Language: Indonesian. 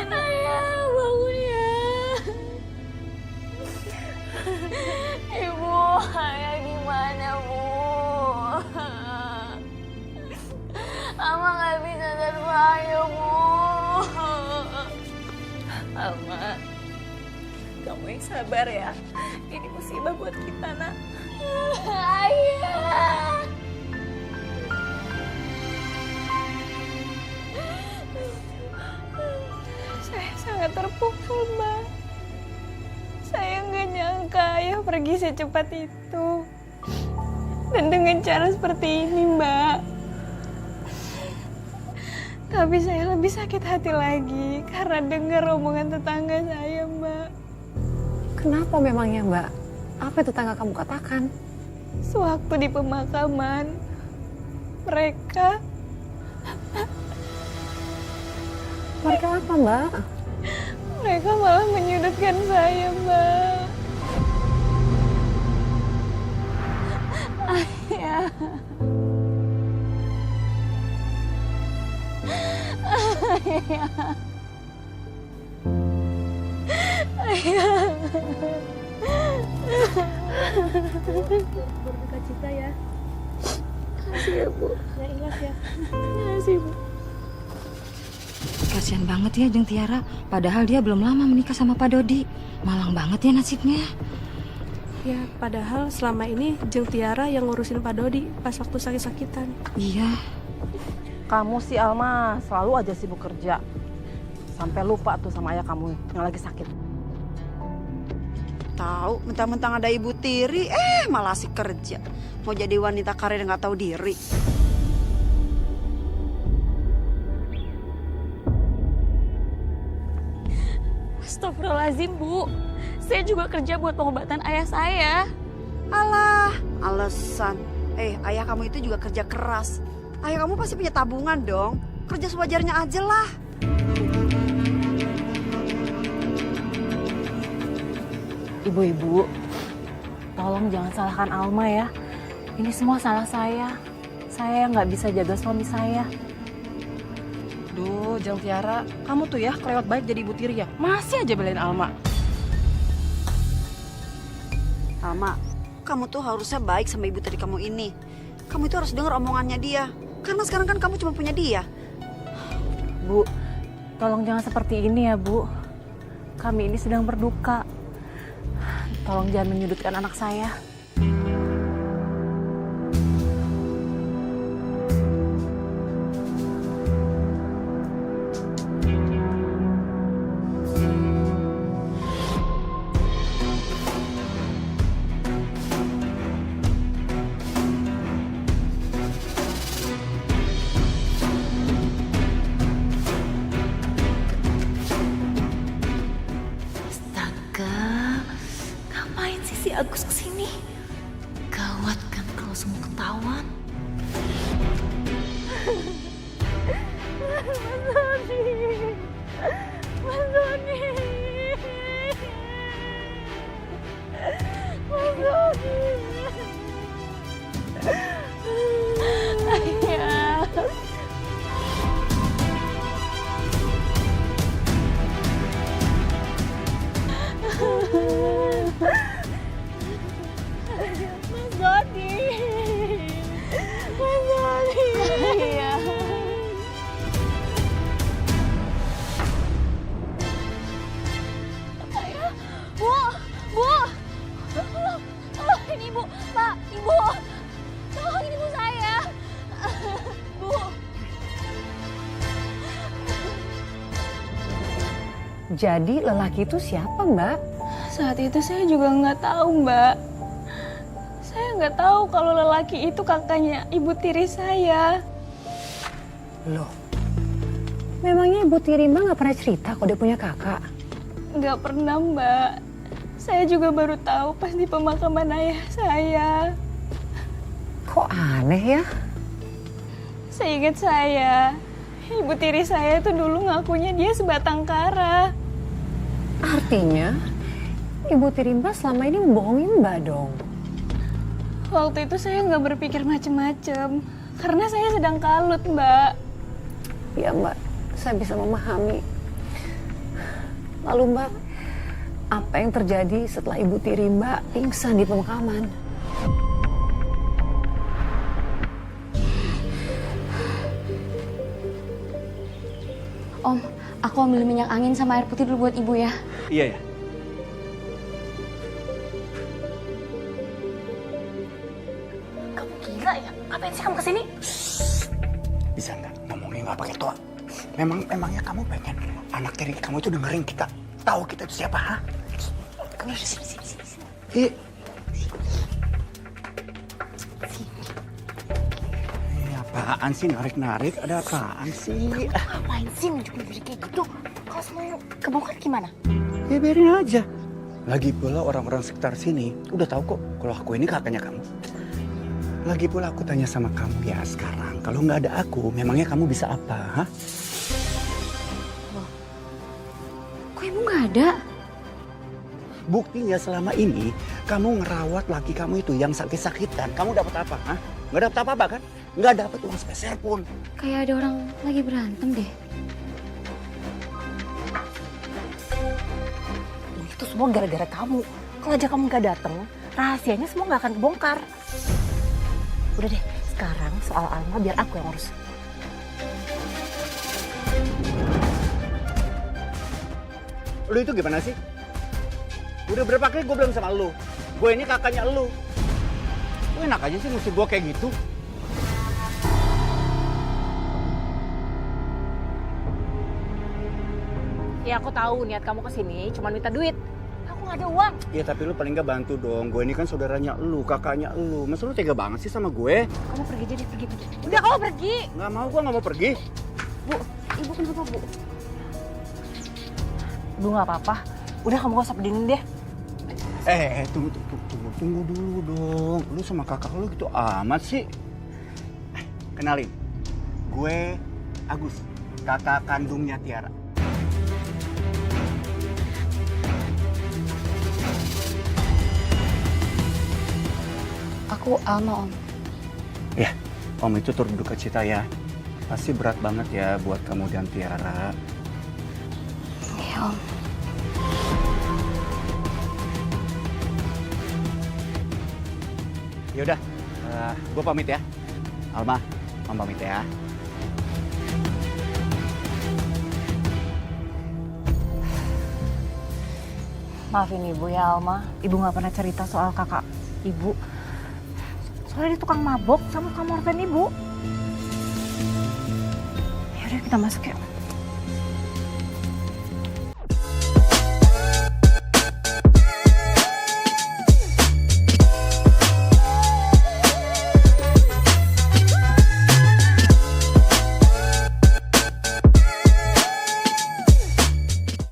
Ayah, bangun ya. Ibu, ayah gimana, Bu? Ama nggak bisa tanpa ayah, Bu. Alma, kamu yang sabar ya. Ini musibah buat kita, Nak. Ayah. Saya sangat terpukul, Mbak. Saya nggak nyangka ayah pergi secepat itu. Dan dengan cara seperti ini, Mbak. Tapi saya lebih sakit hati lagi karena dengar omongan tetangga saya, Mbak. Kenapa memangnya, Mbak? Apa yang tetangga kamu katakan? Sewaktu di pemakaman, mereka Mereka apa, Mbak? mereka malah menyudutkan saya, Mbak. Ayah. Ayah. Ayah. Berduka cita ya. Makasih ya, Bu. Ya ikhlas ya. Makasih, Bu. Kasian banget ya Jeng Tiara, padahal dia belum lama menikah sama Pak Dodi. Malang banget ya nasibnya. Ya, padahal selama ini Jeng Tiara yang ngurusin Pak Dodi pas waktu sakit-sakitan. Iya. Kamu sih Alma selalu aja sibuk kerja. Sampai lupa tuh sama ayah kamu yang lagi sakit. Tahu, mentang-mentang ada Ibu Tiri, malah asik kerja. Mau jadi wanita karir nggak tahu diri. Astagfirullahaladzim, Bu. Saya juga kerja buat pengobatan ayah saya. Alah, alasan. Ayah kamu itu juga kerja keras. Ayah kamu pasti punya tabungan dong. Kerja sewajarnya aja lah. Ibu-ibu, tolong jangan salahkan Alma ya. Ini semua salah saya. Saya yang nggak bisa jaga suami saya. Duh, Jeng Tiara, kamu tuh ya kelewat baik jadi ibu tiri ya. Masih aja belain Alma. Alma, kamu tuh harusnya baik sama ibu tiri kamu ini. Kamu itu harus dengar omongannya dia. Karena sekarang kan kamu cuma punya dia. Bu, tolong jangan seperti ini ya, Bu. Kami ini sedang berduka. Tolong jangan menyudutkan anak saya. Astaga, ngapain sih si Agus kesini? Gawat kan kalau semua ketahuan. Mas Doni. Mas Doni. Ayah. Mas Doni. Mas Doni. Ayah. Bu, Bu, tolong ini Ibu, Pak, Ibu, tolong ini Ibu saya, Bu. Jadi lelaki itu siapa, Mbak? Saat itu saya juga nggak tahu, Mbak. Saya nggak tahu kalau lelaki itu kakaknya ibu tiri saya. Loh, memangnya Ibu Tiri Mbak nggak pernah cerita kalau dia punya kakak? Nggak pernah, Mbak. Saya juga baru tahu pas di pemakaman ayah saya. Kok aneh ya? Seingat saya, ibu tiri saya tuh dulu ngakunya dia sebatang kara. Artinya, Ibu Tiri Mbak selama ini membohongi Mbak dong. Waktu itu saya nggak berpikir macem-macem, karena saya sedang kalut, Mbak. Ya Mbak, saya bisa memahami. Lalu Mbak, apa yang terjadi setelah Ibu Tiri Mbak pingsan di pemakaman? Om, aku ambil minyak angin sama air putih dulu buat ibu ya. Iya ya. Kamu gila ya? Ngapain sih kamu kesini? Bisa nggak ngomongnya nggak pakai toa? Memangnya kamu pengen anak tiri kamu itu dengerin kita tahu kita itu siapa, ha? Sini. Ini apaan sih narik-narik? Ada apaan sih? Ngapain sih nunjuk-nunjuk kayak gitu? Kalau semuanya kebongkar gimana? Ya biarin aja. Lagi pula orang-orang sekitar sini udah tahu kok kalau aku ini kakaknya kamu. Lagi pula aku tanya sama kamu ya sekarang, kalau nggak ada aku, memangnya kamu bisa apa, ha? Kok ibu nggak ada? Buktinya selama ini kamu ngerawat laki kamu itu yang sakit-sakitan. Kamu dapat apa, ha? Nggak dapat apa-apa kan? Nggak dapat uang sepeser pun. Kayak ada orang lagi berantem deh. Ini tuh semua gara-gara kamu. Kalau aja kamu nggak datang, rahasianya semua nggak akan kebongkar. Udah deh, sekarang soal Alma biar aku yang urus. Lu itu gimana sih? Udah berapa kali gue bilang sama lu, gue ini kakaknya lu. Lu enak aja sih ngusir gue kayak gitu. Ya aku tahu niat kamu kesini cuma minta duit. Aku nggak ada uang. Ya tapi lu paling nggak bantu dong. Gue ini kan saudaranya lu, kakaknya lu. Masa lu tega banget sih sama gue? Kamu pergi aja deh, pergi. Udah kamu pergi. Nggak mau, gue nggak mau pergi. Bu, ibu kenapa bu? Ibu nggak apa-apa. Udah kamu gak usah pedinin deh. Tunggu dulu dong. Lu sama kakak lu gitu amat sih. Kenalin, gue Agus, kakak kandungnya Tiara. Aku Alma, Om. Ya, Om itu turut berduka cita ya. Pasti berat banget ya buat kamu dan Tiara. Iya, Om. Yaudah, gue pamit ya. Alma, Om pamit ya. Maafin ibu ya Alma. Ibu nggak pernah cerita soal kakak ibu. Soalnya dia tukang mabok sama kamar dan ibu. Yaudah kita masuk ya.